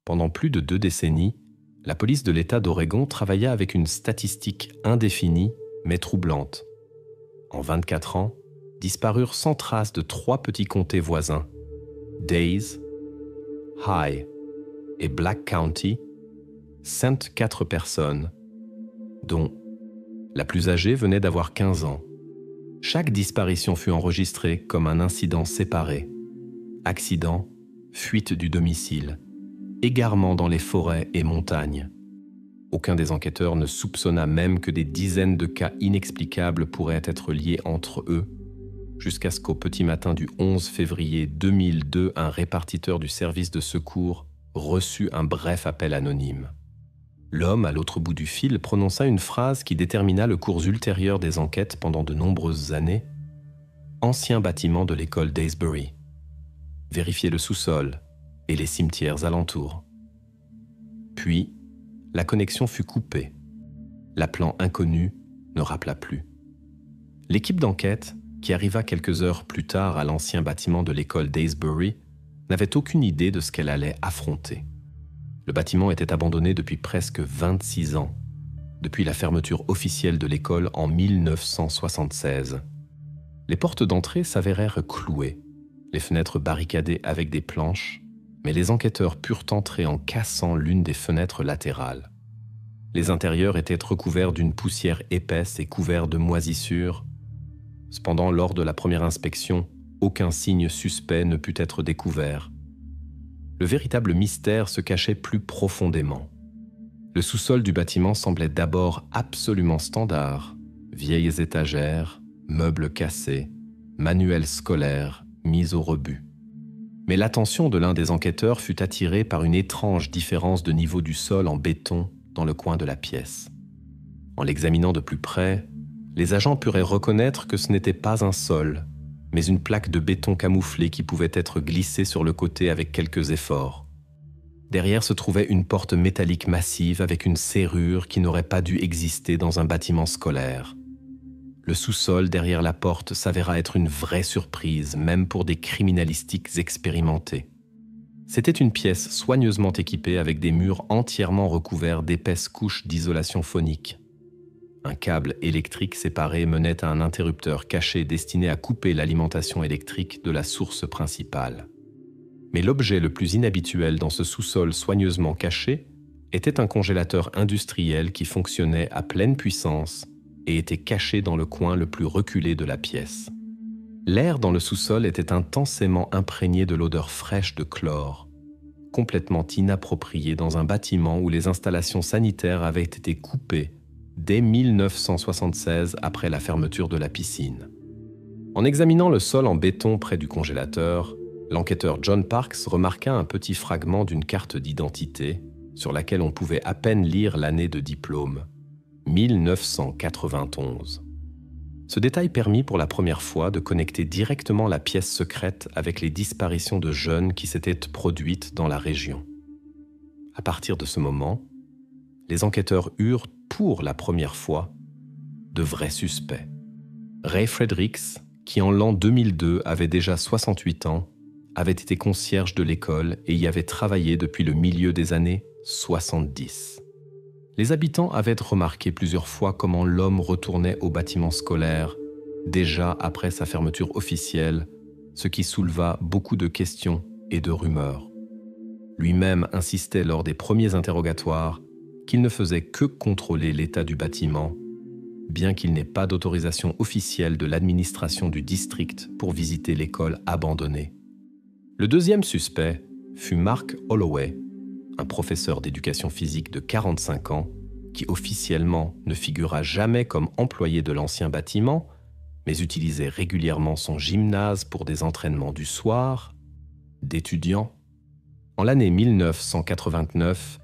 Pendant plus de 2 décennies, la police de l'État d'Oregon travailla avec une statistique indéfinie mais troublante. En 24 ans, disparurent sans trace de 3 petits comtés voisins, Days, High et Black County, 104 personnes, dont la plus âgée venait d'avoir 15 ans. Chaque disparition fut enregistrée comme un incident séparé. Accident, fuite du domicile, égarement dans les forêts et montagnes. Aucun des enquêteurs ne soupçonna même que des dizaines de cas inexplicables pourraient être liés entre eux, jusqu'à ce qu'au petit matin du 11 février 2002, un répartiteur du service de secours reçut un bref appel anonyme. L'homme, à l'autre bout du fil, prononça une phrase qui détermina le cours ultérieur des enquêtes pendant de nombreuses années. « Ancien bâtiment de l'école d'Aysbury. Vérifiez le sous-sol et les cimetières alentours. » Puis, la connexion fut coupée. L'appelant inconnu ne rappela plus. L'équipe d'enquête, qui arriva quelques heures plus tard à l'ancien bâtiment de l'école d'Aysbury, n'avait aucune idée de ce qu'elle allait affronter. Le bâtiment était abandonné depuis presque 26 ans, depuis la fermeture officielle de l'école en 1976. Les portes d'entrée s'avérèrent clouées, les fenêtres barricadées avec des planches, mais les enquêteurs purent entrer en cassant l'une des fenêtres latérales. Les intérieurs étaient recouverts d'une poussière épaisse et couverts de moisissures. Cependant, lors de la première inspection, aucun signe suspect ne put être découvert. Le véritable mystère se cachait plus profondément. Le sous-sol du bâtiment semblait d'abord absolument standard. Vieilles étagères, meubles cassés, manuels scolaires mis au rebut. Mais l'attention de l'un des enquêteurs fut attirée par une étrange différence de niveau du sol en béton dans le coin de la pièce. En l'examinant de plus près, les agents purent reconnaître que ce n'était pas un sol, mais une plaque de béton camouflée qui pouvait être glissée sur le côté avec quelques efforts. Derrière se trouvait une porte métallique massive avec une serrure qui n'aurait pas dû exister dans un bâtiment scolaire. Le sous-sol derrière la porte s'avéra être une vraie surprise, même pour des criminalistiques expérimentés. C'était une pièce soigneusement équipée avec des murs entièrement recouverts d'épaisses couches d'isolation phonique. Un câble électrique séparé menait à un interrupteur caché destiné à couper l'alimentation électrique de la source principale. Mais l'objet le plus inhabituel dans ce sous-sol soigneusement caché était un congélateur industriel qui fonctionnait à pleine puissance et était caché dans le coin le plus reculé de la pièce. L'air dans le sous-sol était intensément imprégné de l'odeur fraîche de chlore, complètement inappropriée dans un bâtiment où les installations sanitaires avaient été coupées dès 1976 après la fermeture de la piscine. En examinant le sol en béton près du congélateur, l'enquêteur John Parks remarqua un petit fragment d'une carte d'identité sur laquelle on pouvait à peine lire l'année de diplôme, 1991. Ce détail permit pour la première fois de connecter directement la pièce secrète avec les disparitions de jeunes qui s'étaient produites dans la région. À partir de ce moment, les enquêteurs eurent pour la première fois de vrais suspects. Ray Fredericks, qui en l'an 2002 avait déjà 68 ans, avait été concierge de l'école et y avait travaillé depuis le milieu des années 70. Les habitants avaient remarqué plusieurs fois comment l'homme retournait au bâtiment scolaire, déjà après sa fermeture officielle, ce qui souleva beaucoup de questions et de rumeurs. Lui-même insistait lors des premiers interrogatoires qu'il ne faisait que contrôler l'état du bâtiment, bien qu'il n'ait pas d'autorisation officielle de l'administration du district pour visiter l'école abandonnée. Le deuxième suspect fut Mark Holloway, un professeur d'éducation physique de 45 ans qui officiellement ne figura jamais comme employé de l'ancien bâtiment, mais utilisait régulièrement son gymnase pour des entraînements du soir, d'étudiants. En l'année 1989,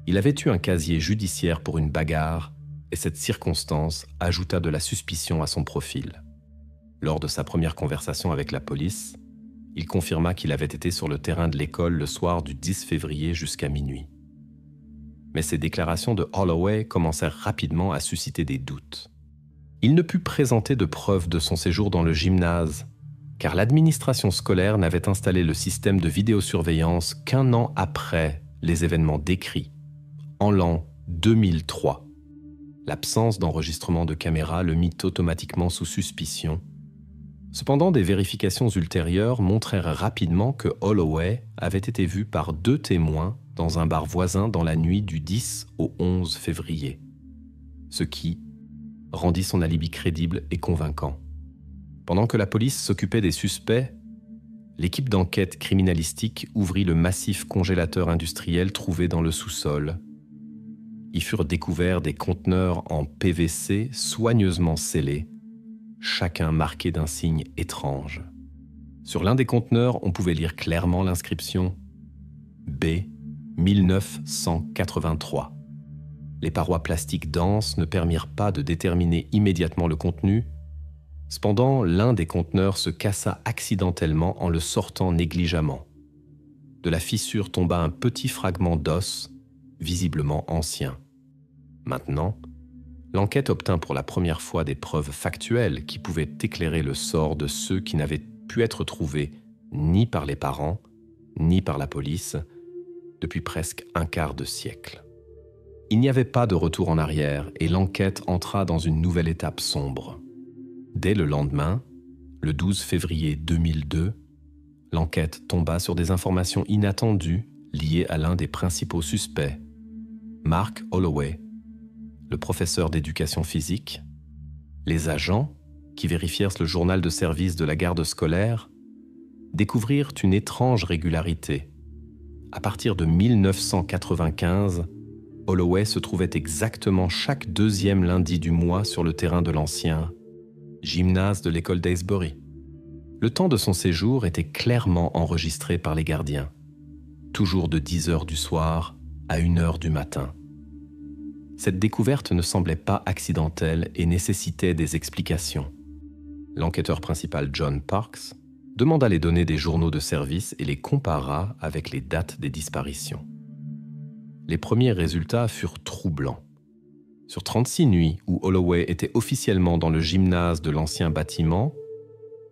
il avait eu un casier judiciaire pour une bagarre et cette circonstance ajouta de la suspicion à son profil. Lors de sa première conversation avec la police, il confirma qu'il avait été sur le terrain de l'école le soir du 10 février jusqu'à minuit. Mais ces déclarations de Holloway commencèrent rapidement à susciter des doutes. Il ne put présenter de preuves de son séjour dans le gymnase, car l'administration scolaire n'avait installé le système de vidéosurveillance qu'1 an après les événements décrits, en l'an 2003. L'absence d'enregistrement de caméra le mit automatiquement sous suspicion. Cependant, des vérifications ultérieures montrèrent rapidement que Holloway avait été vu par 2 témoins dans un bar voisin dans la nuit du 10 au 11 février, ce qui rendit son alibi crédible et convaincant. Pendant que la police s'occupait des suspects, l'équipe d'enquête criminalistique ouvrit le massif congélateur industriel trouvé dans le sous-sol. Y furent découverts des conteneurs en PVC soigneusement scellés, chacun marqué d'un signe étrange. Sur l'un des conteneurs, on pouvait lire clairement l'inscription B 1983. Les parois plastiques denses ne permirent pas de déterminer immédiatement le contenu. Cependant, l'un des conteneurs se cassa accidentellement en le sortant négligemment. De la fissure tomba un petit fragment d'os, visiblement ancien. Maintenant, l'enquête obtint pour la première fois des preuves factuelles qui pouvaient éclairer le sort de ceux qui n'avaient pu être trouvés ni par les parents, ni par la police, depuis presque un quart de siècle. Il n'y avait pas de retour en arrière et l'enquête entra dans une nouvelle étape sombre. Dès le lendemain, le 12 février 2002, l'enquête tomba sur des informations inattendues liées à l'un des principaux suspects, Mark Holloway, le professeur d'éducation physique. Les agents, qui vérifièrent le journal de service de la garde scolaire, découvrirent une étrange régularité. À partir de 1995, Holloway se trouvait exactement chaque 2e lundi du mois sur le terrain de l'ancien gymnase de l'école d'Aysbury. Le temps de son séjour était clairement enregistré par les gardiens, toujours de 10h du soir à 1h du matin. Cette découverte ne semblait pas accidentelle et nécessitait des explications. L'enquêteur principal John Parks demanda les données des journaux de service et les compara avec les dates des disparitions. Les premiers résultats furent troublants. Sur 36 nuits où Holloway était officiellement dans le gymnase de l'ancien bâtiment,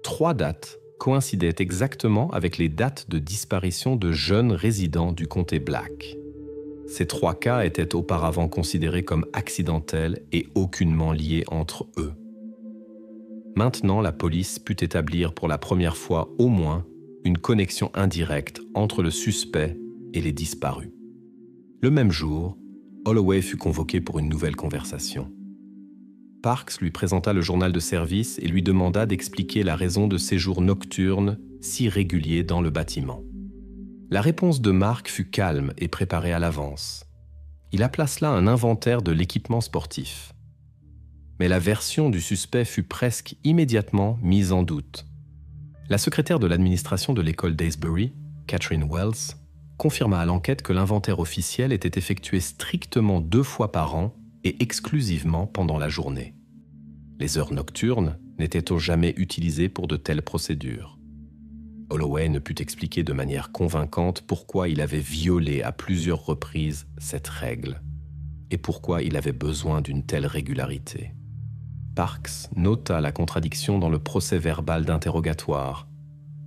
3 dates coïncidaient exactement avec les dates de disparition de jeunes résidents du comté Black. Ces 3 cas étaient auparavant considérés comme accidentels et aucunement liés entre eux. Maintenant, la police put établir pour la première fois au moins une connexion indirecte entre le suspect et les disparus. Le même jour, Holloway fut convoqué pour une nouvelle conversation. Parks lui présenta le journal de service et lui demanda d'expliquer la raison de séjours nocturnes si réguliers dans le bâtiment. La réponse de Mark fut calme et préparée à l'avance. Il appela cela un inventaire de l'équipement sportif. Mais la version du suspect fut presque immédiatement mise en doute. La secrétaire de l'administration de l'école d'Aysbury, Catherine Wells, confirma à l'enquête que l'inventaire officiel était effectué strictement 2 fois par an et exclusivement pendant la journée. Les heures nocturnes n'étaient jamais utilisées pour de telles procédures. Holloway ne put expliquer de manière convaincante pourquoi il avait violé à plusieurs reprises cette règle et pourquoi il avait besoin d'une telle régularité. Parks nota la contradiction dans le procès-verbal d'interrogatoire,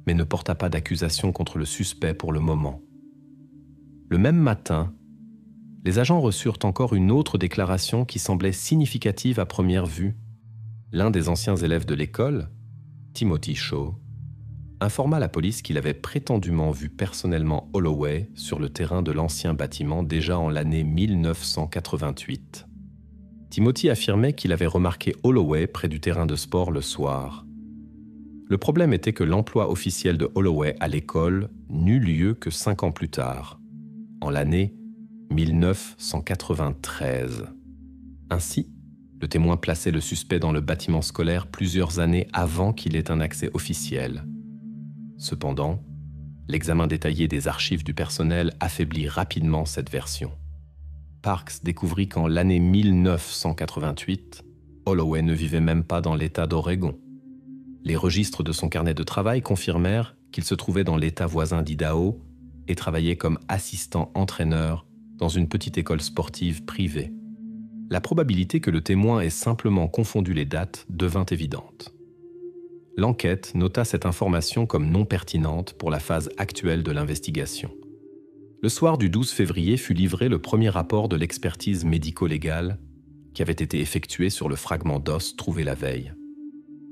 mais ne porta pas d'accusation contre le suspect pour le moment. Le même matin, les agents reçurent encore une autre déclaration qui semblait significative à première vue. L'un des anciens élèves de l'école, Timothy Shaw, informa la police qu'il avait prétendument vu personnellement Holloway sur le terrain de l'ancien bâtiment déjà en l'année 1988. Timothy affirmait qu'il avait remarqué Holloway près du terrain de sport le soir. Le problème était que l'emploi officiel de Holloway à l'école n'eut lieu que 5 ans plus tard, en l'année 1993. Ainsi, le témoin plaçait le suspect dans le bâtiment scolaire plusieurs années avant qu'il ait un accès officiel. Cependant, l'examen détaillé des archives du personnel affaiblit rapidement cette version. Parks découvrit qu'en l'année 1988, Holloway ne vivait même pas dans l'État d'Oregon. Les registres de son carnet de travail confirmèrent qu'il se trouvait dans l'État voisin d'Idaho et travaillait comme assistant-entraîneur dans une petite école sportive privée. La probabilité que le témoin ait simplement confondu les dates devint évidente. L'enquête nota cette information comme non pertinente pour la phase actuelle de l'investigation. Le soir du 12 février fut livré le premier rapport de l'expertise médico-légale qui avait été effectué sur le fragment d'os trouvé la veille.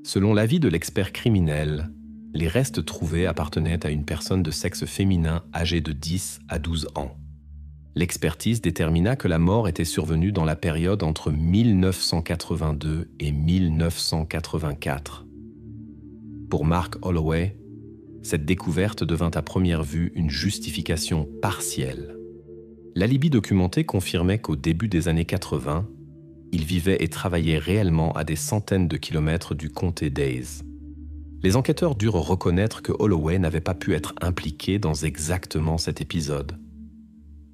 Selon l'avis de l'expert criminel, les restes trouvés appartenaient à une personne de sexe féminin âgée de 10 à 12 ans. L'expertise détermina que la mort était survenue dans la période entre 1982 et 1984. Pour Mark Holloway, cette découverte devint à première vue une justification partielle. L'alibi documenté confirmait qu'au début des années 80, il vivait et travaillait réellement à des centaines de kilomètres du comté d'Hays. Les enquêteurs durent reconnaître que Holloway n'avait pas pu être impliqué dans exactement cet épisode.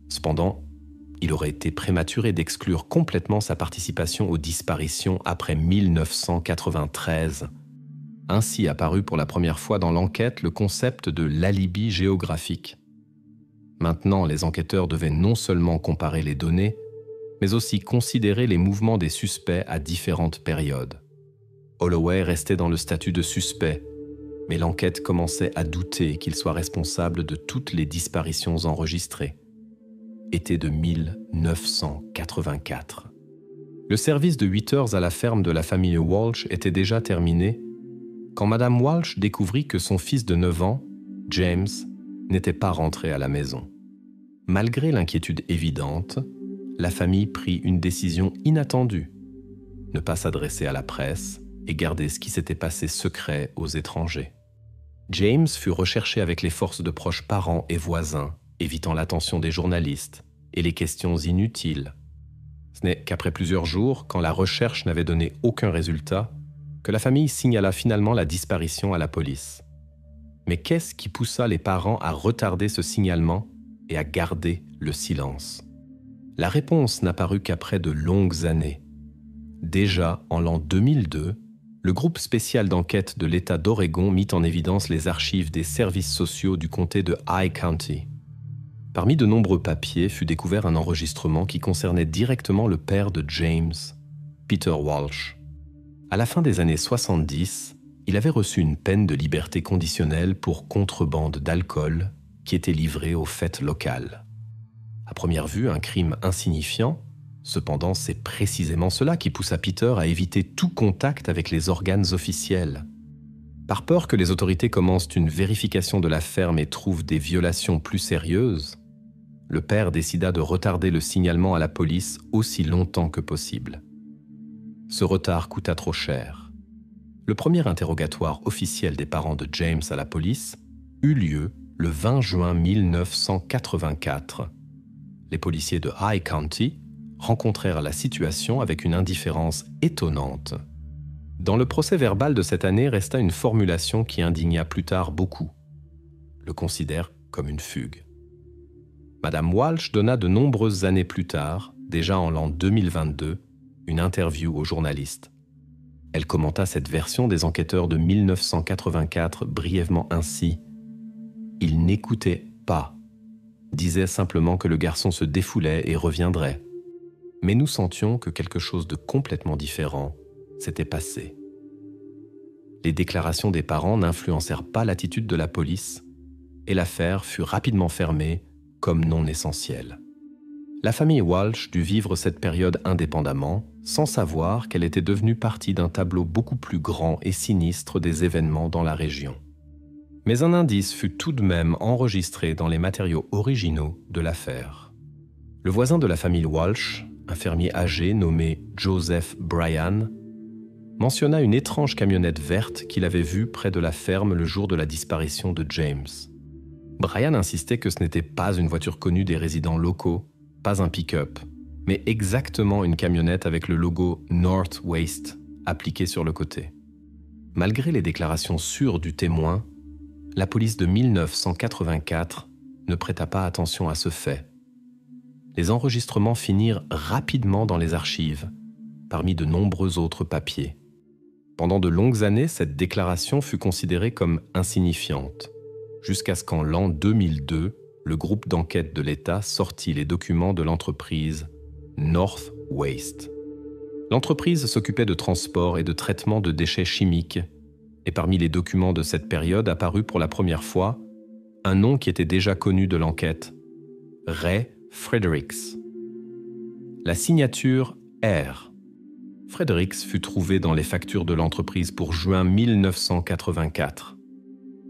Cependant, il aurait été prématuré d'exclure complètement sa participation aux disparitions après 1993. Ainsi apparut pour la première fois dans l'enquête le concept de l'alibi géographique. Maintenant, les enquêteurs devaient non seulement comparer les données, mais aussi considérer les mouvements des suspects à différentes périodes. Holloway restait dans le statut de suspect, mais l'enquête commençait à douter qu'il soit responsable de toutes les disparitions enregistrées. Été de 1984. Le service de 8 heures à la ferme de la famille Walsh était déjà terminé quand Madame Walsh découvrit que son fils de 9 ans, James, n'était pas rentré à la maison. Malgré l'inquiétude évidente, la famille prit une décision inattendue, ne pas s'adresser à la presse et garder ce qui s'était passé secret aux étrangers. James fut recherché avec les forces de proches parents et voisins, évitant l'attention des journalistes et les questions inutiles. Ce n'est qu'après plusieurs jours, quand la recherche n'avait donné aucun résultat, que la famille signala finalement la disparition à la police. Mais qu'est-ce qui poussa les parents à retarder ce signalement et à garder le silence? La réponse n'apparut qu'après de longues années. Déjà en l'an 2002, le groupe spécial d'enquête de l'État d'Oregon mit en évidence les archives des services sociaux du comté de High County. Parmi de nombreux papiers fut découvert un enregistrement qui concernait directement le père de James, Peter Walsh. À la fin des années 70, il avait reçu une peine de liberté conditionnelle pour contrebande d'alcool qui était livrée aux fêtes locales. À première vue, un crime insignifiant, cependant c'est précisément cela qui poussa Peter à éviter tout contact avec les organes officiels. Par peur que les autorités commencent une vérification de la ferme et trouvent des violations plus sérieuses, le père décida de retarder le signalement à la police aussi longtemps que possible. Ce retard coûta trop cher. Le premier interrogatoire officiel des parents de James à la police eut lieu le 20 juin 1984. Les policiers de High County rencontrèrent la situation avec une indifférence étonnante. Dans le procès verbal de cette année resta une formulation qui indigna plus tard beaucoup. Le considère comme une fugue. Madame Walsh donna de nombreuses années plus tard, déjà en l'an 2022, une interview aux journalistes. Elle commenta cette version des enquêteurs de 1984 brièvement ainsi. « Il n'écoutait pas, disait simplement que le garçon se défoulait et reviendrait. Mais nous sentions que quelque chose de complètement différent s'était passé. » Les déclarations des parents n'influencèrent pas l'attitude de la police et l'affaire fut rapidement fermée comme non essentielle. La famille Walsh dut vivre cette période indépendamment, sans savoir qu'elle était devenue partie d'un tableau beaucoup plus grand et sinistre des événements dans la région. Mais un indice fut tout de même enregistré dans les matériaux originaux de l'affaire. Le voisin de la famille Walsh, un fermier âgé nommé Joseph Bryan, mentionna une étrange camionnette verte qu'il avait vue près de la ferme le jour de la disparition de James. Bryan insistait que ce n'était pas une voiture connue des résidents locaux, pas un pick-up, mais exactement une camionnette avec le logo North Waste appliqué sur le côté. Malgré les déclarations sûres du témoin, la police de 1984 ne prêta pas attention à ce fait. Les enregistrements finirent rapidement dans les archives, parmi de nombreux autres papiers. Pendant de longues années, cette déclaration fut considérée comme insignifiante, jusqu'à ce qu'en l'an 2002, le groupe d'enquête de l'État sortit les documents de l'entreprise North Waste. L'entreprise s'occupait de transport et de traitement de déchets chimiques, et parmi les documents de cette période apparut pour la première fois un nom qui était déjà connu de l'enquête, Ray Fredericks. La signature R. Fredericks fut trouvé dans les factures de l'entreprise pour juin 1984.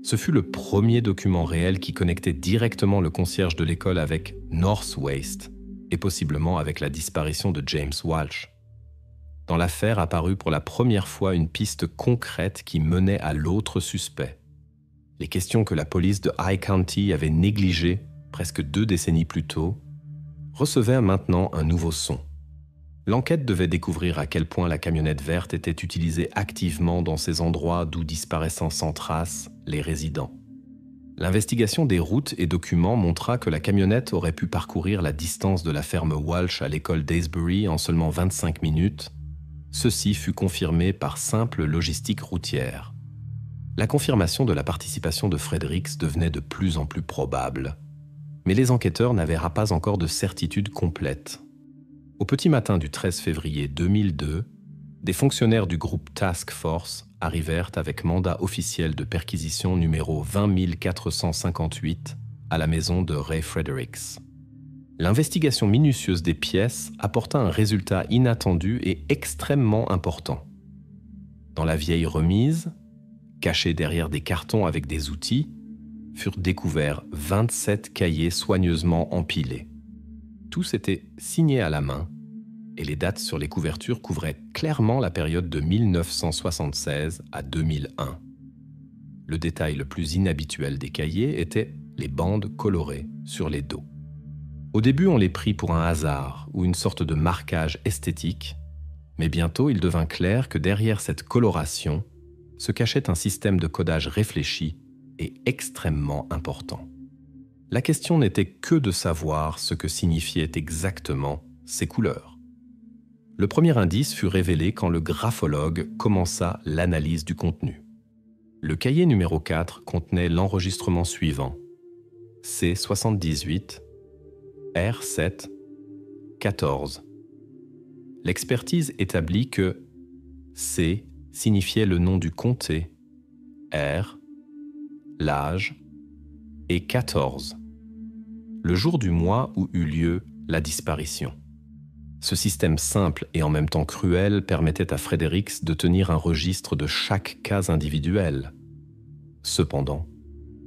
Ce fut le premier document réel qui connectait directement le concierge de l'école avec North Waste et possiblement avec la disparition de James Walsh. Dans l'affaire apparut pour la première fois une piste concrète qui menait à l'autre suspect. Les questions que la police de High County avait négligées presque 2 décennies plus tôt recevaient maintenant un nouveau son. L'enquête devait découvrir à quel point la camionnette verte était utilisée activement dans ces endroits d'où disparaissant sans trace les résidents. L'investigation des routes et documents montra que la camionnette aurait pu parcourir la distance de la ferme Walsh à l'école d'Aysbury en seulement 25 minutes. Ceci fut confirmé par simple logistique routière. La confirmation de la participation de Fredericks devenait de plus en plus probable. Mais les enquêteurs n'avaient pas encore de certitude complète. Au petit matin du 13 février 2002, des fonctionnaires du groupe Task Force arrivèrent avec mandat officiel de perquisition numéro 20458 à la maison de Ray Fredericks. L'investigation minutieuse des pièces apporta un résultat inattendu et extrêmement important. Dans la vieille remise, cachée derrière des cartons avec des outils, furent découverts 27 cahiers soigneusement empilés. Tous étaient signés à la main et les dates sur les couvertures couvraient clairement la période de 1976 à 2001. Le détail le plus inhabituel des cahiers était les bandes colorées sur les dos. Au début, on les prit pour un hasard ou une sorte de marquage esthétique, mais bientôt il devint clair que derrière cette coloration se cachait un système de codage réfléchi et extrêmement important. La question n'était que de savoir ce que signifiaient exactement ces couleurs. Le premier indice fut révélé quand le graphologue commença l'analyse du contenu. Le cahier numéro 4 contenait l'enregistrement suivant: C78, R7, 14. L'expertise établit que C signifiait le nom du comté, R, l'âge, et 14, le jour du mois où eut lieu la disparition. Ce système simple et en même temps cruel permettait à Fredericks de tenir un registre de chaque cas individuel. Cependant,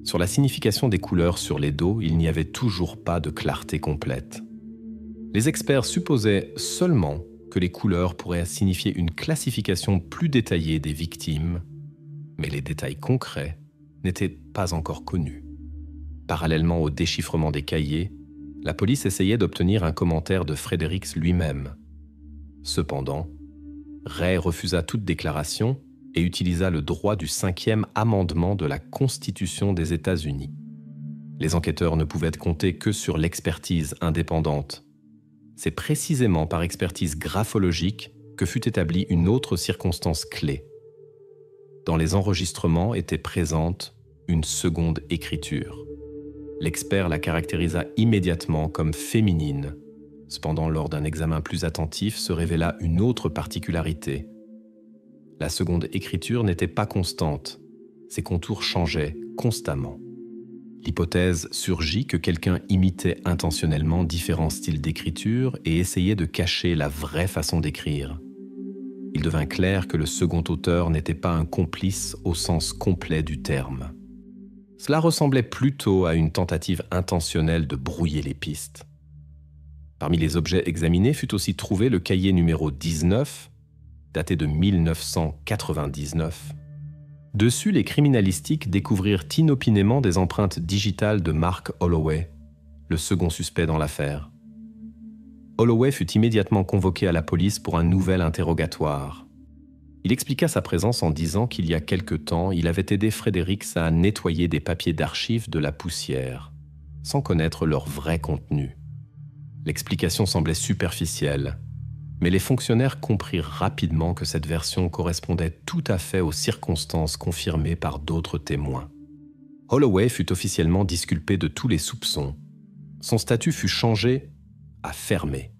sur la signification des couleurs sur les dos, il n'y avait toujours pas de clarté complète. Les experts supposaient seulement que les couleurs pourraient signifier une classification plus détaillée des victimes, mais les détails concrets n'étaient pas encore connus. Parallèlement au déchiffrement des cahiers, la police essayait d'obtenir un commentaire de Fredericks lui-même. Cependant, Ray refusa toute déclaration et utilisa le droit du 5e amendement de la Constitution des États-Unis. Les enquêteurs ne pouvaient compter que sur l'expertise indépendante. C'est précisément par expertise graphologique que fut établie une autre circonstance clé. Dans les enregistrements était présente une seconde écriture. L'expert la caractérisa immédiatement comme féminine. Cependant, lors d'un examen plus attentif, se révéla une autre particularité. La seconde écriture n'était pas constante. Ses contours changeaient constamment. L'hypothèse surgit que quelqu'un imitait intentionnellement différents styles d'écriture et essayait de cacher la vraie façon d'écrire. Il devint clair que le second auteur n'était pas un complice au sens complet du terme. Cela ressemblait plutôt à une tentative intentionnelle de brouiller les pistes. Parmi les objets examinés fut aussi trouvé le cahier numéro 19, daté de 1999. Dessus, les criminalistiques découvrirent inopinément des empreintes digitales de Mark Holloway, le second suspect dans l'affaire. Holloway fut immédiatement convoqué à la police pour un nouvel interrogatoire. Il expliqua sa présence en disant qu'il y a quelque temps, il avait aidé Fredericks à nettoyer des papiers d'archives de la poussière, sans connaître leur vrai contenu. L'explication semblait superficielle, mais les fonctionnaires comprirent rapidement que cette version correspondait tout à fait aux circonstances confirmées par d'autres témoins. Holloway fut officiellement disculpé de tous les soupçons. Son statut fut changé à fermé.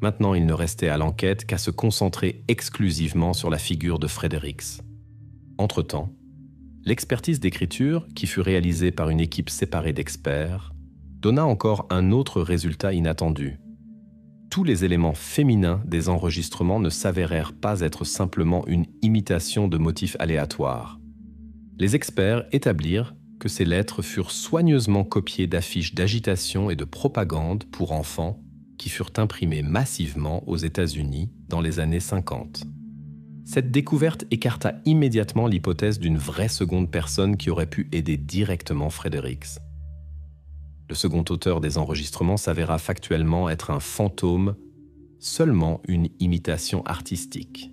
Maintenant, il ne restait à l'enquête qu'à se concentrer exclusivement sur la figure de Fredericks. Entre-temps, l'expertise d'écriture, qui fut réalisée par une équipe séparée d'experts, donna encore un autre résultat inattendu. Tous les éléments féminins des enregistrements ne s'avérèrent pas être simplement une imitation de motifs aléatoires. Les experts établirent que ces lettres furent soigneusement copiées d'affiches d'agitation et de propagande pour enfants qui furent imprimées massivement aux États-Unis dans les années 50. Cette découverte écarta immédiatement l'hypothèse d'une vraie seconde personne qui aurait pu aider directement Fredericks. Le second auteur des enregistrements s'avéra factuellement être un fantôme, seulement une imitation artistique.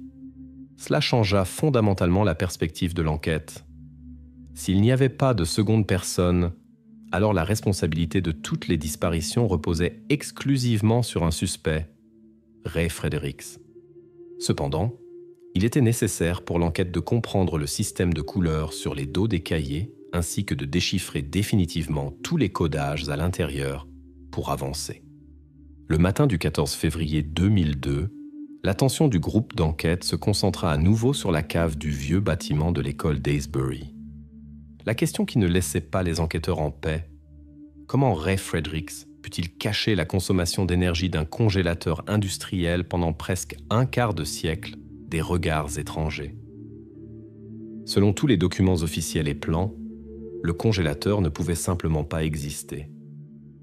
Cela changea fondamentalement la perspective de l'enquête. S'il n'y avait pas de seconde personne, alors la responsabilité de toutes les disparitions reposait exclusivement sur un suspect, Ray Fredericks. Cependant, il était nécessaire pour l'enquête de comprendre le système de couleurs sur les dos des cahiers ainsi que de déchiffrer définitivement tous les codages à l'intérieur pour avancer. Le matin du 14 février 2002, l'attention du groupe d'enquête se concentra à nouveau sur la cave du vieux bâtiment de l'école d'Aysbury. La question qui ne laissait pas les enquêteurs en paix: comment Ray Fredericks put-il cacher la consommation d'énergie d'un congélateur industriel pendant presque un quart de siècle des regards étrangers? Selon tous les documents officiels et plans, le congélateur ne pouvait simplement pas exister.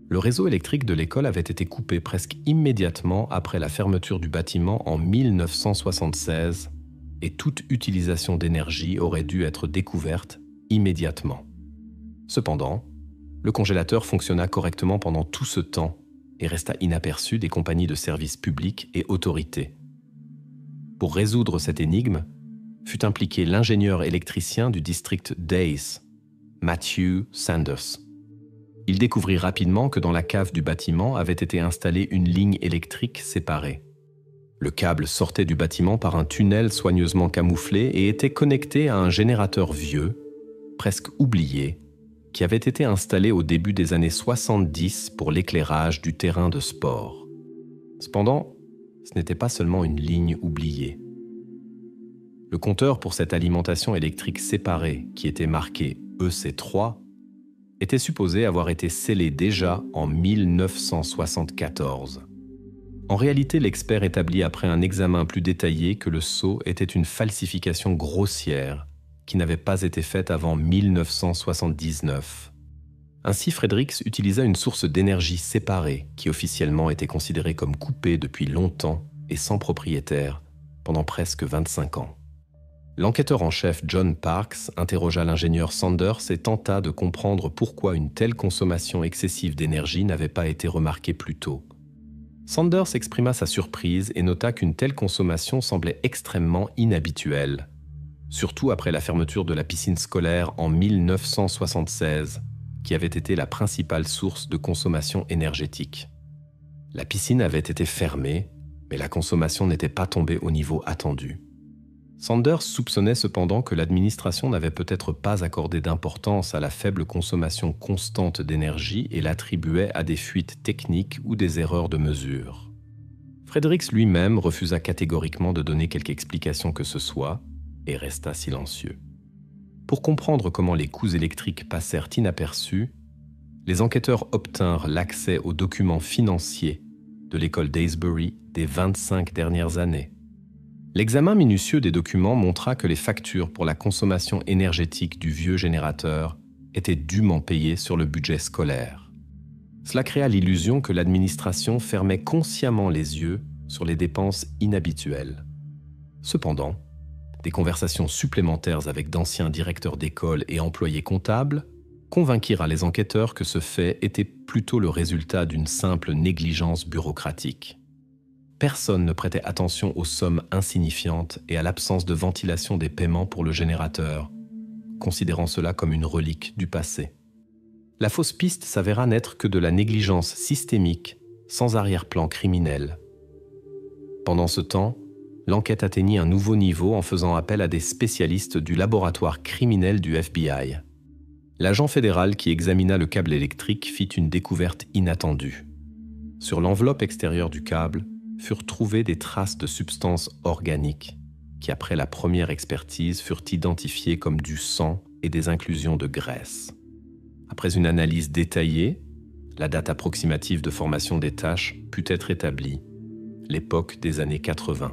Le réseau électrique de l'école avait été coupé presque immédiatement après la fermeture du bâtiment en 1976 et toute utilisation d'énergie aurait dû être découverte immédiatement. Cependant, le congélateur fonctionna correctement pendant tout ce temps et resta inaperçu des compagnies de services publics et autorités. Pour résoudre cette énigme, fut impliqué l'ingénieur électricien du district d'Ace, Matthew Sanders. Il découvrit rapidement que dans la cave du bâtiment avait été installée une ligne électrique séparée. Le câble sortait du bâtiment par un tunnel soigneusement camouflé et était connecté à un générateur vieux, presque oublié, qui avait été installé au début des années 70 pour l'éclairage du terrain de sport. Cependant, ce n'était pas seulement une ligne oubliée. Le compteur pour cette alimentation électrique séparée, qui était marqué EC3, était supposé avoir été scellé déjà en 1974. En réalité, l'expert établit après un examen plus détaillé que le sceau était une falsification grossière qui n'avait pas été faite avant 1979. Ainsi, Fredericks utilisa une source d'énergie séparée qui officiellement était considérée comme coupée depuis longtemps et sans propriétaire pendant presque 25 ans. L'enquêteur en chef John Parks interrogea l'ingénieur Sanders et tenta de comprendre pourquoi une telle consommation excessive d'énergie n'avait pas été remarquée plus tôt. Sanders exprima sa surprise et nota qu'une telle consommation semblait extrêmement inhabituelle, surtout après la fermeture de la piscine scolaire en 1976, qui avait été la principale source de consommation énergétique. La piscine avait été fermée, mais la consommation n'était pas tombée au niveau attendu. Sanders soupçonnait cependant que l'administration n'avait peut-être pas accordé d'importance à la faible consommation constante d'énergie et l'attribuait à des fuites techniques ou des erreurs de mesure. Fredericks lui-même refusa catégoriquement de donner quelque explication que ce soit et resta silencieux. Pour comprendre comment les coûts électriques passèrent inaperçus, les enquêteurs obtinrent l'accès aux documents financiers de l'école d'Aysbury des 25 dernières années. L'examen minutieux des documents montra que les factures pour la consommation énergétique du vieux générateur étaient dûment payées sur le budget scolaire. Cela créa l'illusion que l'administration fermait consciemment les yeux sur les dépenses inhabituelles. Cependant, des conversations supplémentaires avec d'anciens directeurs d'école et employés comptables convainquirent les enquêteurs que ce fait était plutôt le résultat d'une simple négligence bureaucratique. Personne ne prêtait attention aux sommes insignifiantes et à l'absence de ventilation des paiements pour le générateur, considérant cela comme une relique du passé. La fausse piste s'avéra n'être que de la négligence systémique, sans arrière-plan criminel. Pendant ce temps, l'enquête atteignit un nouveau niveau en faisant appel à des spécialistes du laboratoire criminel du FBI. L'agent fédéral qui examina le câble électrique fit une découverte inattendue. Sur l'enveloppe extérieure du câble, furent trouvées des traces de substances organiques qui, après la première expertise, furent identifiées comme du sang et des inclusions de graisse. Après une analyse détaillée, La date approximative de formation des taches put être établie, l'époque des années 80.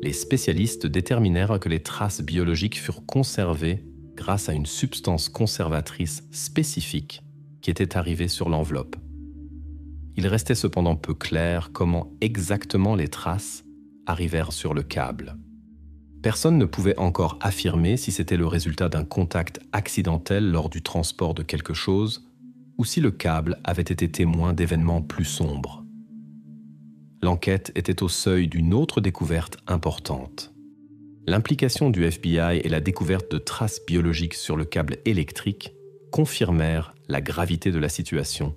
Les spécialistes déterminèrent que les traces biologiques furent conservées grâce à une substance conservatrice spécifique qui était arrivée sur l'enveloppe. Il restait cependant peu clair comment exactement les traces arrivèrent sur le câble. Personne ne pouvait encore affirmer si c'était le résultat d'un contact accidentel lors du transport de quelque chose ou si le câble avait été témoin d'événements plus sombres. L'enquête était au seuil d'une autre découverte importante. L'implication du FBI et la découverte de traces biologiques sur le câble électrique confirmèrent la gravité de la situation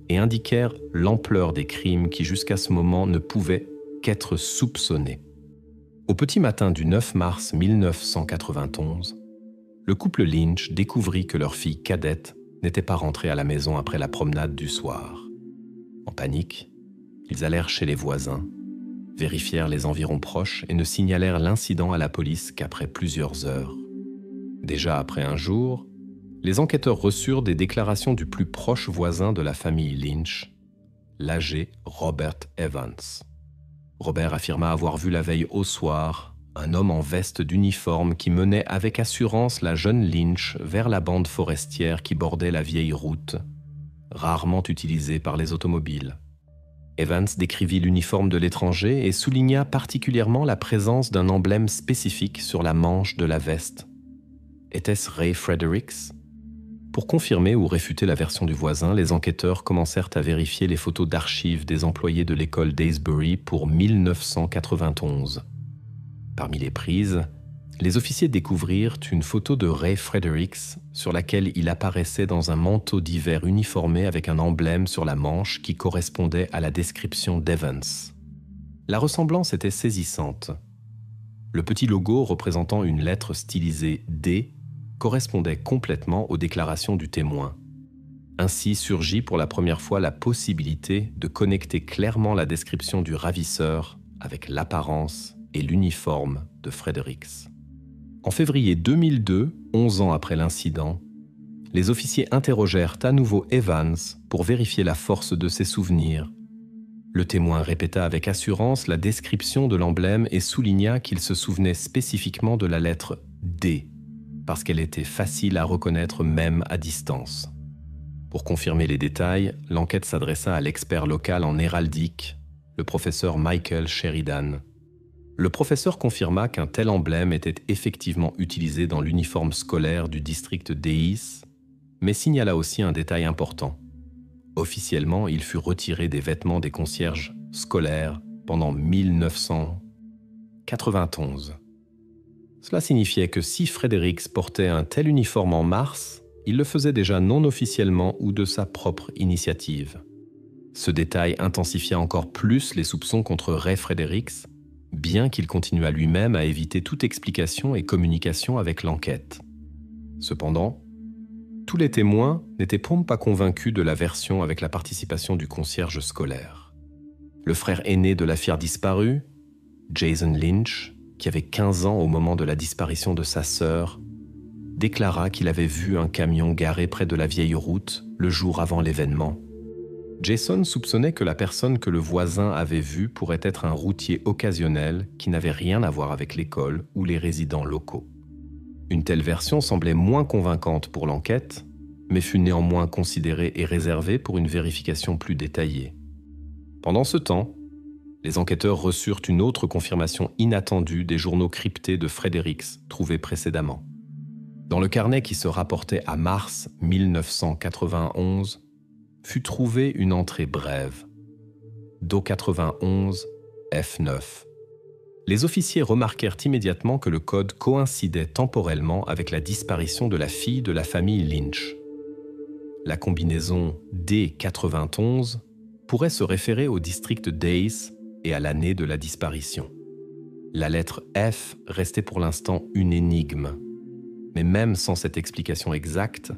et indiquèrent l'ampleur des crimes qui jusqu'à ce moment ne pouvaient qu'être soupçonnés. Au petit matin du 9 mars 1991, le couple Lynch découvrit que leur fille cadette n'était pas rentrée à la maison après la promenade du soir. En panique, ils allèrent chez les voisins, vérifièrent les environs proches et ne signalèrent l'incident à la police qu'après plusieurs heures. Déjà après un jour, les enquêteurs reçurent des déclarations du plus proche voisin de la famille Lynch, l'âgé Robert Evans. Robert affirma avoir vu la veille au soir un homme en veste d'uniforme qui menait avec assurance la jeune Lynch vers la bande forestière qui bordait la vieille route, rarement utilisée par les automobiles. Evans décrivit l'uniforme de l'étranger et souligna particulièrement la présence d'un emblème spécifique sur la manche de la veste. Était-ce Ray Fredericks ? Pour confirmer ou réfuter la version du voisin, les enquêteurs commencèrent à vérifier les photos d'archives des employés de l'école d'Aysbury pour 1991. Parmi les prises, les officiers découvrirent une photo de Ray Fredericks sur laquelle il apparaissait dans un manteau d'hiver uniformé avec un emblème sur la manche qui correspondait à la description d'Evans. La ressemblance était saisissante. Le petit logo représentant une lettre stylisée D correspondait complètement aux déclarations du témoin. Ainsi surgit pour la première fois la possibilité de connecter clairement la description du ravisseur avec l'apparence et l'uniforme de Fredericks. En février 2002, 11 ans après l'incident, les officiers interrogèrent à nouveau Evans pour vérifier la force de ses souvenirs. Le témoin répéta avec assurance la description de l'emblème et souligna qu'il se souvenait spécifiquement de la lettre D, parce qu'elle était facile à reconnaître même à distance. Pour confirmer les détails, l'enquête s'adressa à l'expert local en héraldique, le professeur Michael Sheridan. Le professeur confirma qu'un tel emblème était effectivement utilisé dans l'uniforme scolaire du district d'East, mais signala aussi un détail important. Officiellement, il fut retiré des vêtements des concierges scolaires pendant 1991. Cela signifiait que si Fredericks portait un tel uniforme en mars, il le faisait déjà non officiellement ou de sa propre initiative. Ce détail intensifia encore plus les soupçons contre Ray Fredericks, bien qu'il continuât lui-même à éviter toute explication et communication avec l'enquête. Cependant, tous les témoins n'étaient pas convaincus de la version avec la participation du concierge scolaire. Le frère aîné de la fille disparue, Jason Lynch, qui avait 15 ans au moment de la disparition de sa sœur, déclara qu'il avait vu un camion garé près de la vieille route le jour avant l'événement. Jason soupçonnait que la personne que le voisin avait vue pourrait être un routier occasionnel qui n'avait rien à voir avec l'école ou les résidents locaux. Une telle version semblait moins convaincante pour l'enquête, mais fut néanmoins considérée et réservée pour une vérification plus détaillée. Pendant ce temps, les enquêteurs reçurent une autre confirmation inattendue des journaux cryptés de Fredericks trouvés précédemment. Dans le carnet qui se rapportait à mars 1991, fut trouvée une entrée brève. Do 91 F9. Les officiers remarquèrent immédiatement que le code coïncidait temporellement avec la disparition de la fille de la famille Lynch. La combinaison D91 pourrait se référer au district d'Ace et à l'année de la disparition. La lettre F restait pour l'instant une énigme. Mais même sans cette explication exacte,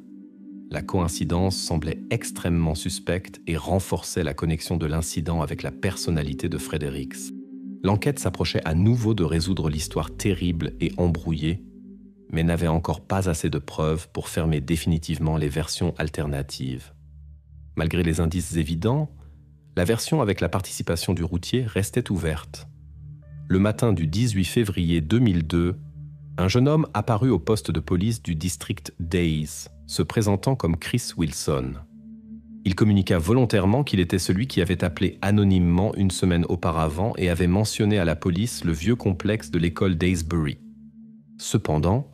la coïncidence semblait extrêmement suspecte et renforçait la connexion de l'incident avec la personnalité de Fredericks. L'enquête s'approchait à nouveau de résoudre l'histoire terrible et embrouillée, mais n'avait encore pas assez de preuves pour fermer définitivement les versions alternatives. Malgré les indices évidents, la version avec la participation du routier restait ouverte. Le matin du 18 février 2002, un jeune homme apparut au poste de police du district Days, se présentant comme Chris Wilson. Il communiqua volontairement qu'il était celui qui avait appelé anonymement une semaine auparavant et avait mentionné à la police le vieux complexe de l'école d'Aysbury. Cependant,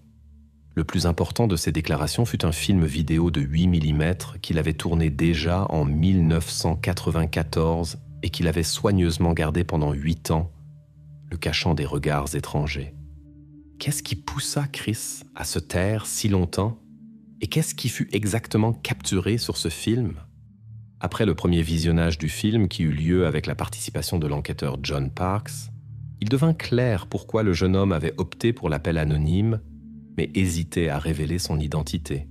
le plus important de ces déclarations fut un film vidéo de 8 mm qu'il avait tourné déjà en 1994 et qu'il avait soigneusement gardé pendant 8 ans, le cachant des regards étrangers. Qu'est-ce qui poussa Chris à se taire si longtemps? Et qu'est-ce qui fut exactement capturé sur ce film? Après le premier visionnage du film qui eut lieu avec la participation de l'enquêteur John Parks, il devint clair pourquoi le jeune homme avait opté pour l'appel anonyme, mais hésitait à révéler son identité.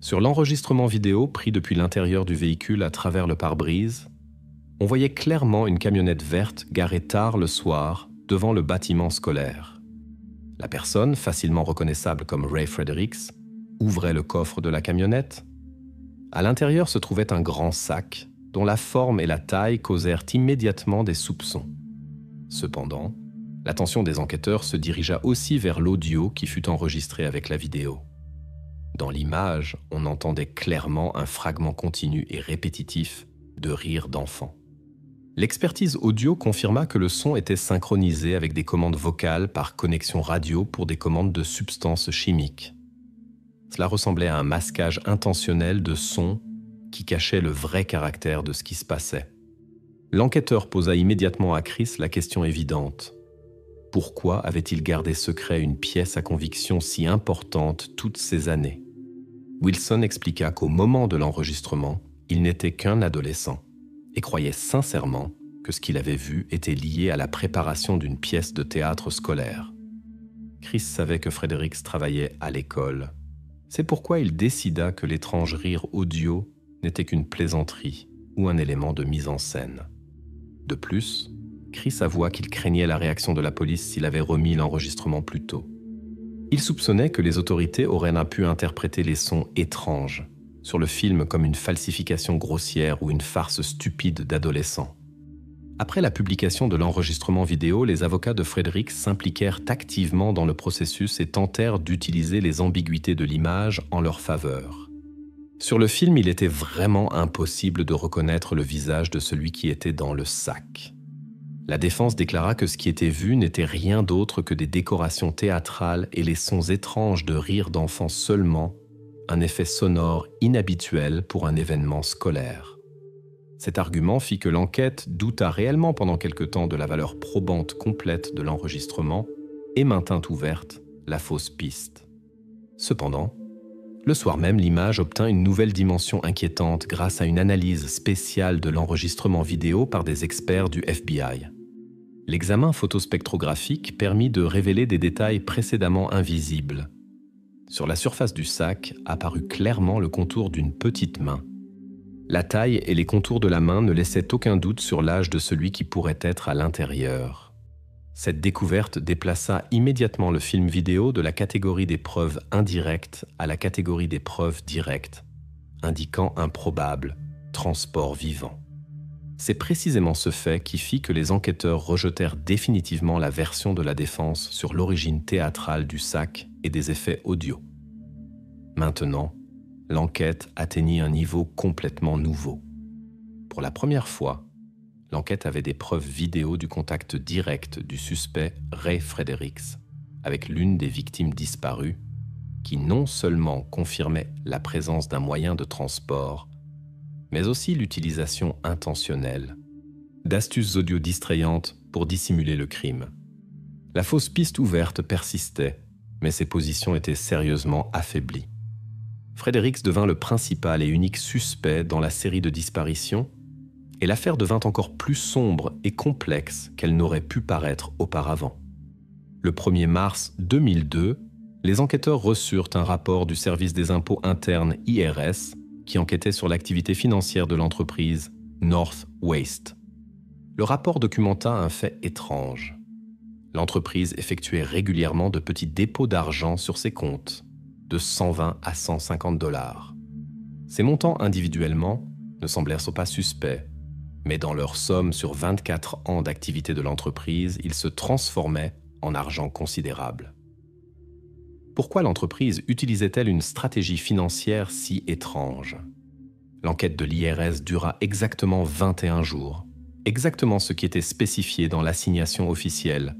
Sur l'enregistrement vidéo pris depuis l'intérieur du véhicule à travers le pare-brise, on voyait clairement une camionnette verte garée tard le soir devant le bâtiment scolaire. La personne, facilement reconnaissable comme Ray Fredericks, ouvrait le coffre de la camionnette. À l'intérieur se trouvait un grand sac dont la forme et la taille causèrent immédiatement des soupçons. Cependant, l'attention des enquêteurs se dirigea aussi vers l'audio qui fut enregistré avec la vidéo. Dans l'image, on entendait clairement un fragment continu et répétitif de rires d'enfants. L'expertise audio confirma que le son était synchronisé avec des commandes vocales par connexion radio pour des commandes de substances chimiques. Cela ressemblait à un masquage intentionnel de sons qui cachait le vrai caractère de ce qui se passait. L'enquêteur posa immédiatement à Chris la question évidente. Pourquoi avait-il gardé secret une pièce à conviction si importante toutes ces années? Wilson expliqua qu'au moment de l'enregistrement, il n'était qu'un adolescent et croyait sincèrement que ce qu'il avait vu était lié à la préparation d'une pièce de théâtre scolaire. Chris savait que Fredericks travaillait à l'école. C'est pourquoi il décida que l'étrange rire audio n'était qu'une plaisanterie ou un élément de mise en scène. De plus, Chris avoua qu'il craignait la réaction de la police s'il avait remis l'enregistrement plus tôt. Il soupçonnait que les autorités auraient pu interpréter les sons étranges sur le film comme une falsification grossière ou une farce stupide d'adolescents. Après la publication de l'enregistrement vidéo, les avocats de Fredericks s'impliquèrent activement dans le processus et tentèrent d'utiliser les ambiguïtés de l'image en leur faveur. Sur le film, il était vraiment impossible de reconnaître le visage de celui qui était dans le sac. La défense déclara que ce qui était vu n'était rien d'autre que des décorations théâtrales et les sons étranges de rires d'enfants seulement, un effet sonore inhabituel pour un événement scolaire. Cet argument fit que l'enquête douta réellement pendant quelque temps de la valeur probante complète de l'enregistrement et maintint ouverte la fausse piste. Cependant, le soir même, l'image obtint une nouvelle dimension inquiétante grâce à une analyse spéciale de l'enregistrement vidéo par des experts du FBI. L'examen photospectrographique permit de révéler des détails précédemment invisibles. Sur la surface du sac apparut clairement le contour d'une petite main. La taille et les contours de la main ne laissaient aucun doute sur l'âge de celui qui pourrait être à l'intérieur. Cette découverte déplaça immédiatement le film vidéo de la catégorie des preuves indirectes à la catégorie des preuves directes, indiquant un probable transport vivant. C'est précisément ce fait qui fit que les enquêteurs rejetèrent définitivement la version de la défense sur l'origine théâtrale du sac et des effets audio. Maintenant, l'enquête atteignit un niveau complètement nouveau. Pour la première fois, l'enquête avait des preuves vidéo du contact direct du suspect Ray Fredericks avec l'une des victimes disparues, qui non seulement confirmait la présence d'un moyen de transport, mais aussi l'utilisation intentionnelle d'astuces audio distrayantes pour dissimuler le crime. La fausse piste ouverte persistait, mais ses positions étaient sérieusement affaiblies. Fredericks devint le principal et unique suspect dans la série de disparitions, et l'affaire devint encore plus sombre et complexe qu'elle n'aurait pu paraître auparavant. Le 1er mars 2002, les enquêteurs reçurent un rapport du service des impôts internes IRS qui enquêtait sur l'activité financière de l'entreprise North Waste. Le rapport documenta un fait étrange. L'entreprise effectuait régulièrement de petits dépôts d'argent sur ses comptes, de 120 à 150 $. Ces montants individuellement ne semblèrent pas suspects, mais dans leur somme sur 24 ans d'activité de l'entreprise, ils se transformaient en argent considérable. Pourquoi l'entreprise utilisait-elle une stratégie financière si étrange? L'enquête de l'IRS dura exactement 21 jours, exactement ce qui était spécifié dans l'assignation officielle.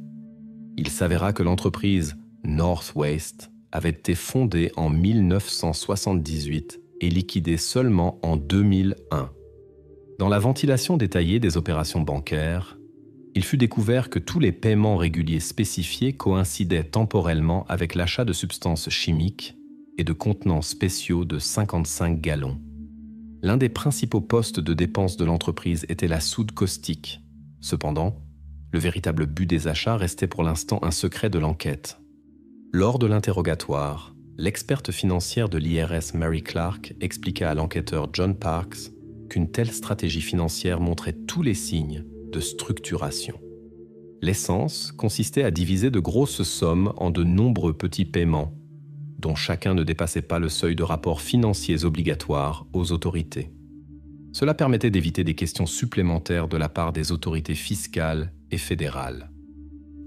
Il s'avéra que l'entreprise North Waste avait été fondée en 1978 et liquidée seulement en 2001. Dans la ventilation détaillée des opérations bancaires, il fut découvert que tous les paiements réguliers spécifiés coïncidaient temporellement avec l'achat de substances chimiques et de contenants spéciaux de 55 gallons. L'un des principaux postes de dépenses de l'entreprise était la soude caustique. Cependant, le véritable but des achats restait pour l'instant un secret de l'enquête. Lors de l'interrogatoire, l'experte financière de l'IRS Mary Clark expliqua à l'enquêteur John Parks qu'une telle stratégie financière montrait tous les signes de structuration. L'essence consistait à diviser de grosses sommes en de nombreux petits paiements, dont chacun ne dépassait pas le seuil de rapports financiers obligatoires aux autorités. Cela permettait d'éviter des questions supplémentaires de la part des autorités fiscales et fédérales.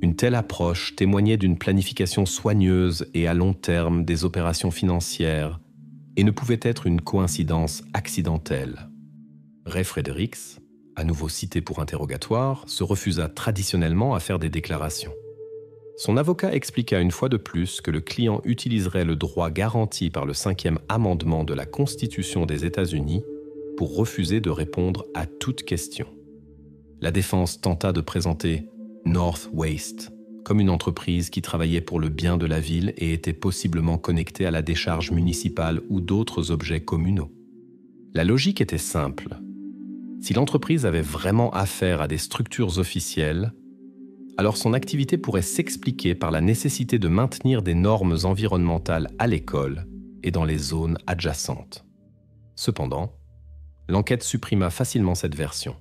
Une telle approche témoignait d'une planification soigneuse et à long terme des opérations financières et ne pouvait être une coïncidence accidentelle. Ray Fredericks, à nouveau cité pour interrogatoire, se refusa traditionnellement à faire des déclarations. Son avocat expliqua une fois de plus que le client utiliserait le droit garanti par le 5e amendement de la Constitution des États-Unis pour refuser de répondre à toute question. La défense tenta de présenter North Waste comme une entreprise qui travaillait pour le bien de la ville et était possiblement connectée à la décharge municipale ou d'autres objets communaux. La logique était simple. Si l'entreprise avait vraiment affaire à des structures officielles, alors son activité pourrait s'expliquer par la nécessité de maintenir des normes environnementales à l'école et dans les zones adjacentes. Cependant, l'enquête supprima facilement cette version.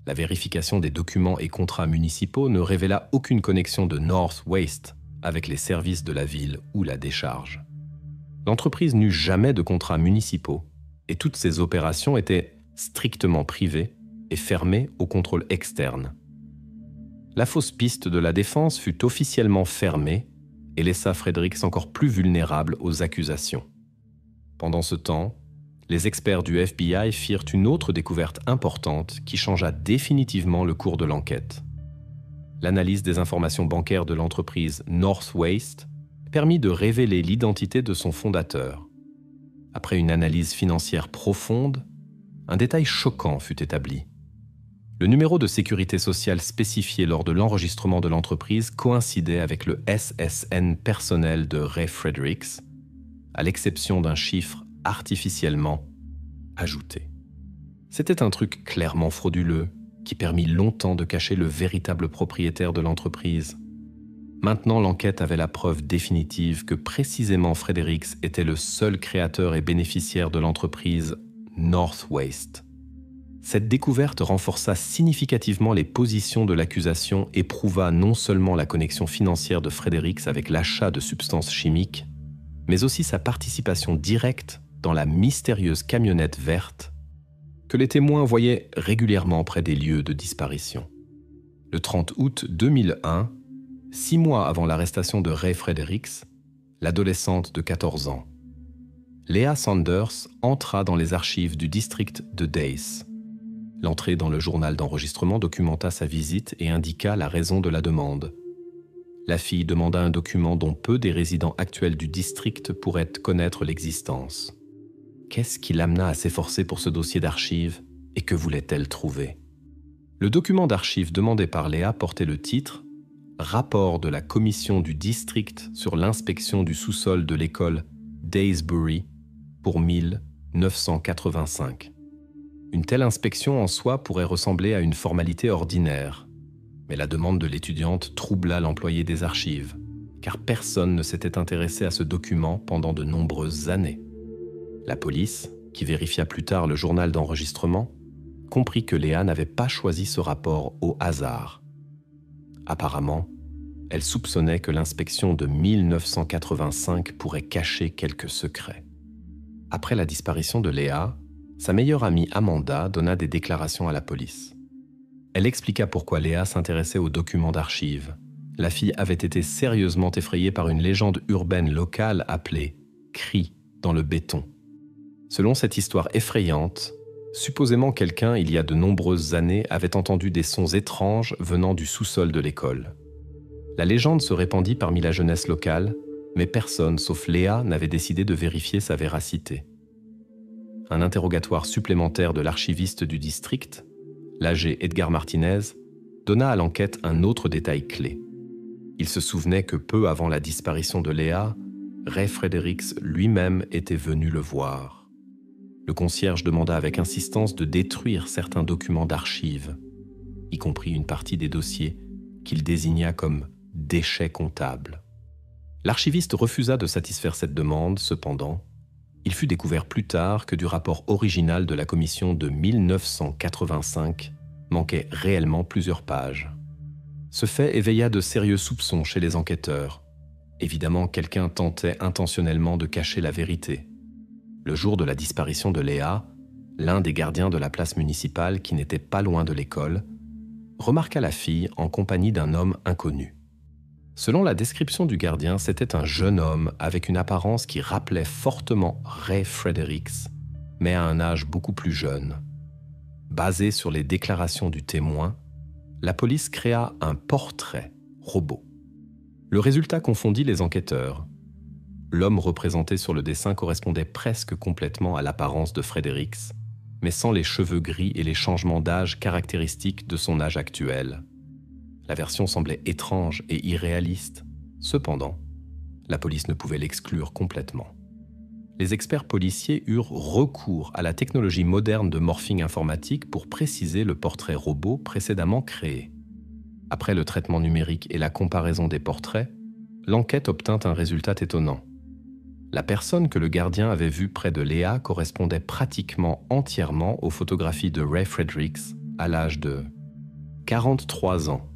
La vérification des documents et contrats municipaux ne révéla aucune connexion de North Waste avec les services de la ville ou la décharge. L'entreprise n'eut jamais de contrats municipaux et toutes ses opérations étaient strictement privée et fermée au contrôle externe. La fausse piste de la défense fut officiellement fermée et laissa Fredericks encore plus vulnérable aux accusations. Pendant ce temps, les experts du FBI firent une autre découverte importante qui changea définitivement le cours de l'enquête. L'analyse des informations bancaires de l'entreprise North Waste permit de révéler l'identité de son fondateur. Après une analyse financière profonde, un détail choquant fut établi. Le numéro de sécurité sociale spécifié lors de l'enregistrement de l'entreprise coïncidait avec le SSN personnel de Ray Fredericks, à l'exception d'un chiffre artificiellement ajouté. C'était un truc clairement frauduleux qui permit longtemps de cacher le véritable propriétaire de l'entreprise. Maintenant, l'enquête avait la preuve définitive que précisément Fredericks était le seul créateur et bénéficiaire de l'entreprise North Waste. Cette découverte renforça significativement les positions de l'accusation et prouva non seulement la connexion financière de Fredericks avec l'achat de substances chimiques, mais aussi sa participation directe dans la mystérieuse camionnette verte que les témoins voyaient régulièrement près des lieux de disparition. Le 30 août 2001, 6 mois avant l'arrestation de Ray Fredericks, l'adolescente de 14 ans, Leah Sanders entra dans les archives du district de Dace. L'entrée dans le journal d'enregistrement documenta sa visite et indiqua la raison de la demande. La fille demanda un document dont peu des résidents actuels du district pourraient connaître l'existence. Qu'est-ce qui l'amena à s'efforcer pour ce dossier d'archives et que voulait-elle trouver? Le document d'archives demandé par Leah portait le titre « Rapport de la commission du district sur l'inspection du sous-sol de l'école Daysbury pour 1985 ». Une telle inspection en soi pourrait ressembler à une formalité ordinaire, mais la demande de l'étudiante troubla l'employé des archives, car personne ne s'était intéressé à ce document pendant de nombreuses années. La police, qui vérifia plus tard le journal d'enregistrement, comprit que Leah n'avait pas choisi ce rapport au hasard. Apparemment, elle soupçonnait que l'inspection de 1985 pourrait cacher quelques secrets. Après la disparition de Leah, Sa meilleure amie Amanda donna des déclarations à la police. Elle expliqua pourquoi Léa s'intéressait aux documents d'archives. La fille avait été sérieusement effrayée par une légende urbaine locale appelée « cri dans le béton ». Selon cette histoire effrayante, supposément quelqu'un, il y a de nombreuses années, avait entendu des sons étranges venant du sous-sol de l'école. La légende se répandit parmi la jeunesse locale, mais personne, sauf Léa, n'avait décidé de vérifier sa véracité. Un interrogatoire supplémentaire de l'archiviste du district, l'âgé Edgar Martinez, donna à l'enquête un autre détail clé. Il se souvenait que peu avant la disparition de Léa, Ray Fredericks lui-même était venu le voir. Le concierge demanda avec insistance de détruire certains documents d'archives, y compris une partie des dossiers qu'il désigna comme « déchets comptables ». L'archiviste refusa de satisfaire cette demande, cependant. Il fut découvert plus tard que du rapport original de la commission de 1985 manquait réellement plusieurs pages. Ce fait éveilla de sérieux soupçons chez les enquêteurs. Évidemment, quelqu'un tentait intentionnellement de cacher la vérité. Le jour de la disparition de Léa, l'un des gardiens de la place municipale, qui n'était pas loin de l'école, remarqua la fille en compagnie d'un homme inconnu. Selon la description du gardien, c'était un jeune homme avec une apparence qui rappelait fortement Ray Fredericks, mais à un âge beaucoup plus jeune. Basé sur les déclarations du témoin, la police créa un portrait robot. Le résultat confondit les enquêteurs. L'homme représenté sur le dessin correspondait presque complètement à l'apparence de Fredericks, mais sans les cheveux gris et les changements d'âge caractéristiques de son âge actuel. La version semblait étrange et irréaliste. Cependant, la police ne pouvait l'exclure complètement. Les experts policiers eurent recours à la technologie moderne de morphing informatique pour préciser le portrait robot précédemment créé. Après le traitement numérique et la comparaison des portraits, l'enquête obtint un résultat étonnant. La personne que le gardien avait vue près de Léa correspondait pratiquement entièrement aux photographies de Ray Fredericks à l'âge de 43 ans,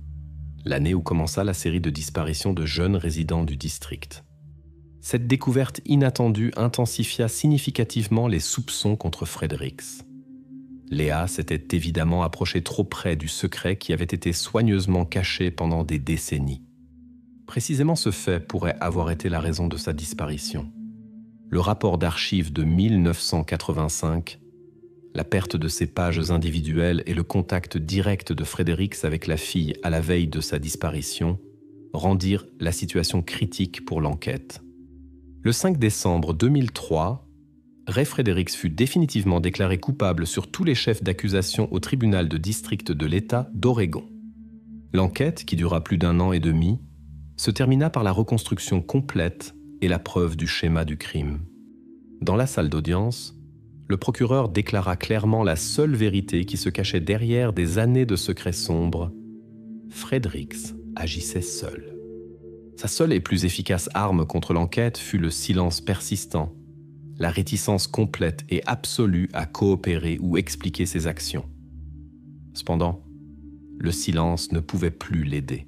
l'année où commença la série de disparitions de jeunes résidents du district. Cette découverte inattendue intensifia significativement les soupçons contre Fredericks. Léa s'était évidemment approchée trop près du secret qui avait été soigneusement caché pendant des décennies. Précisément ce fait pourrait avoir été la raison de sa disparition. Le rapport d'archives de 1985, la perte de ses pages individuelles et le contact direct de Fredericks avec la fille à la veille de sa disparition rendirent la situation critique pour l'enquête. Le 5 décembre 2003, Ray Fredericks fut définitivement déclaré coupable sur tous les chefs d'accusation au tribunal de district de l'État d'Oregon. L'enquête, qui dura plus d'1 an et demi, se termina par la reconstruction complète et la preuve du schéma du crime. Dans la salle d'audience, le procureur déclara clairement la seule vérité qui se cachait derrière des années de secrets sombres. Fredericks agissait seul. Sa seule et plus efficace arme contre l'enquête fut le silence persistant, la réticence complète et absolue à coopérer ou expliquer ses actions. Cependant, le silence ne pouvait plus l'aider.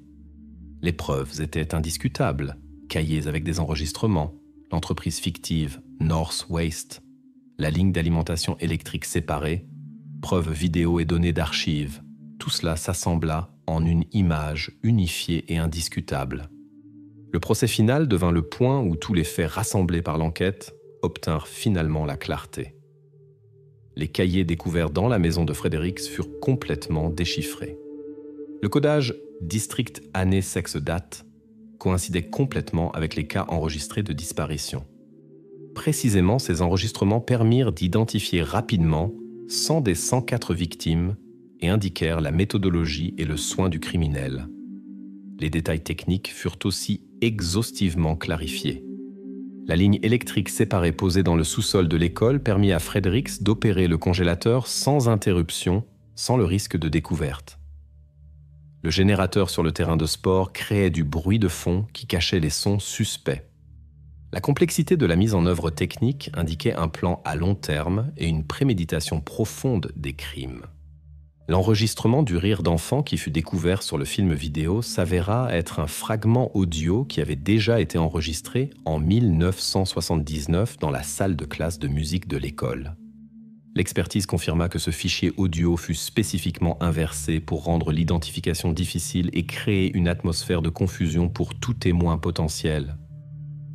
Les preuves étaient indiscutables, cahiers avec des enregistrements, l'entreprise fictive North Waste, la ligne d'alimentation électrique séparée, preuves vidéo et données d'archives, tout cela s'assembla en une image unifiée et indiscutable. Le procès final devint le point où tous les faits rassemblés par l'enquête obtinrent finalement la clarté. Les cahiers découverts dans la maison de Fredericks furent complètement déchiffrés. Le codage district année sexe date coïncidait complètement avec les cas enregistrés de disparition. Précisément, ces enregistrements permirent d'identifier rapidement 100 des 104 victimes et indiquèrent la méthodologie et le soin du criminel. Les détails techniques furent aussi exhaustivement clarifiés. La ligne électrique séparée posée dans le sous-sol de l'école permit à Fredericks d'opérer le congélateur sans interruption, sans le risque de découverte. Le générateur sur le terrain de sport créait du bruit de fond qui cachait les sons suspects. La complexité de la mise en œuvre technique indiquait un plan à long terme et une préméditation profonde des crimes. L'enregistrement du rire d'enfant qui fut découvert sur le film vidéo s'avéra être un fragment audio qui avait déjà été enregistré en 1979 dans la salle de classe de musique de l'école. L'expertise confirma que ce fichier audio fut spécifiquement inversé pour rendre l'identification difficile et créer une atmosphère de confusion pour tout témoin potentiel.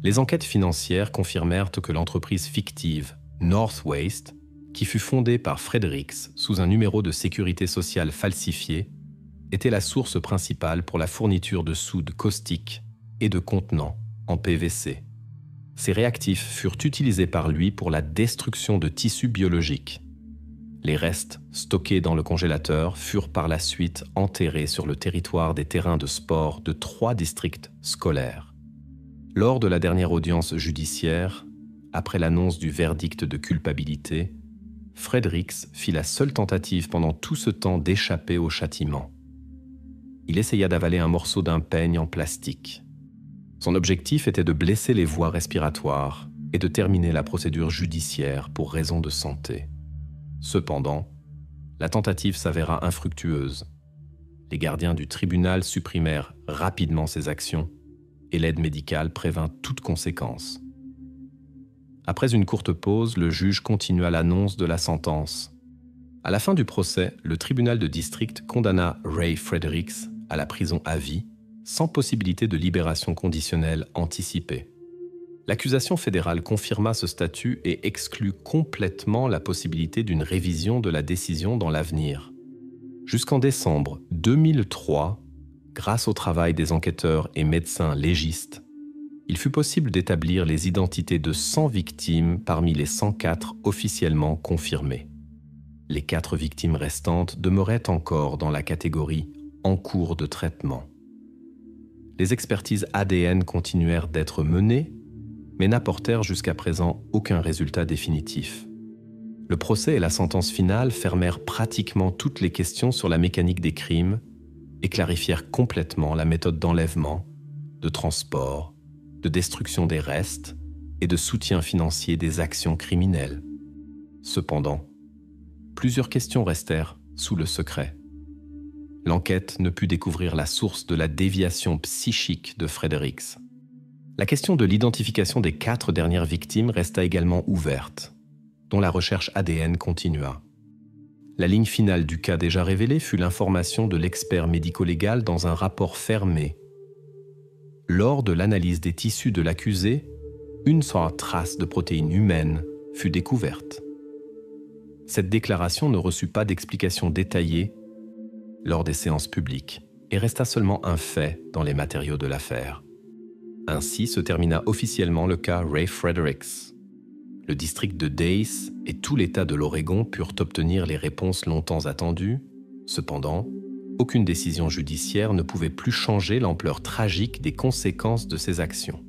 Les enquêtes financières confirmèrent que l'entreprise fictive North Waste, qui fut fondée par Fredericks sous un numéro de sécurité sociale falsifié, était la source principale pour la fourniture de soude caustique et de contenants en PVC. Ces réactifs furent utilisés par lui pour la destruction de tissus biologiques. Les restes stockés dans le congélateur furent par la suite enterrés sur le territoire des terrains de sport de 3 districts scolaires. Lors de la dernière audience judiciaire, après l'annonce du verdict de culpabilité, Fredericks fit la seule tentative pendant tout ce temps d'échapper au châtiment. Il essaya d'avaler un morceau d'un peigne en plastique. Son objectif était de blesser les voies respiratoires et de terminer la procédure judiciaire pour raison de santé. Cependant, la tentative s'avéra infructueuse. Les gardiens du tribunal supprimèrent rapidement ces actions et l'aide médicale prévint toute conséquence. Après une courte pause, le juge continua l'annonce de la sentence. À la fin du procès, le tribunal de district condamna Ray Fredericks à la prison à vie, sans possibilité de libération conditionnelle anticipée. L'accusation fédérale confirma ce statut et exclut complètement la possibilité d'une révision de la décision dans l'avenir. Jusqu'en décembre 2003, grâce au travail des enquêteurs et médecins légistes, il fut possible d'établir les identités de 100 victimes parmi les 104 officiellement confirmées. Les 4 victimes restantes demeuraient encore dans la catégorie « en cours de traitement ». Les expertises ADN continuèrent d'être menées, mais n'apportèrent jusqu'à présent aucun résultat définitif. Le procès et la sentence finale fermèrent pratiquement toutes les questions sur la mécanique des crimes et clarifièrent complètement la méthode d'enlèvement, de transport, de destruction des restes et de soutien financier des actions criminelles. Cependant, plusieurs questions restèrent sous le secret. L'enquête ne put découvrir la source de la déviation psychique de Fredericks. La question de l'identification des 4 dernières victimes resta également ouverte, dont la recherche ADN continua. La ligne finale du cas déjà révélé fut l'information de l'expert médico-légal dans un rapport fermé. Lors de l'analyse des tissus de l'accusé, une seule trace de protéines humaines fut découverte. Cette déclaration ne reçut pas d'explication détaillée lors des séances publiques et resta seulement un fait dans les matériaux de l'affaire. Ainsi se termina officiellement le cas Ray Fredericks. Le district de Dace et tout l'État de l'Oregon purent obtenir les réponses longtemps attendues. Cependant, aucune décision judiciaire ne pouvait plus changer l'ampleur tragique des conséquences de ces actions.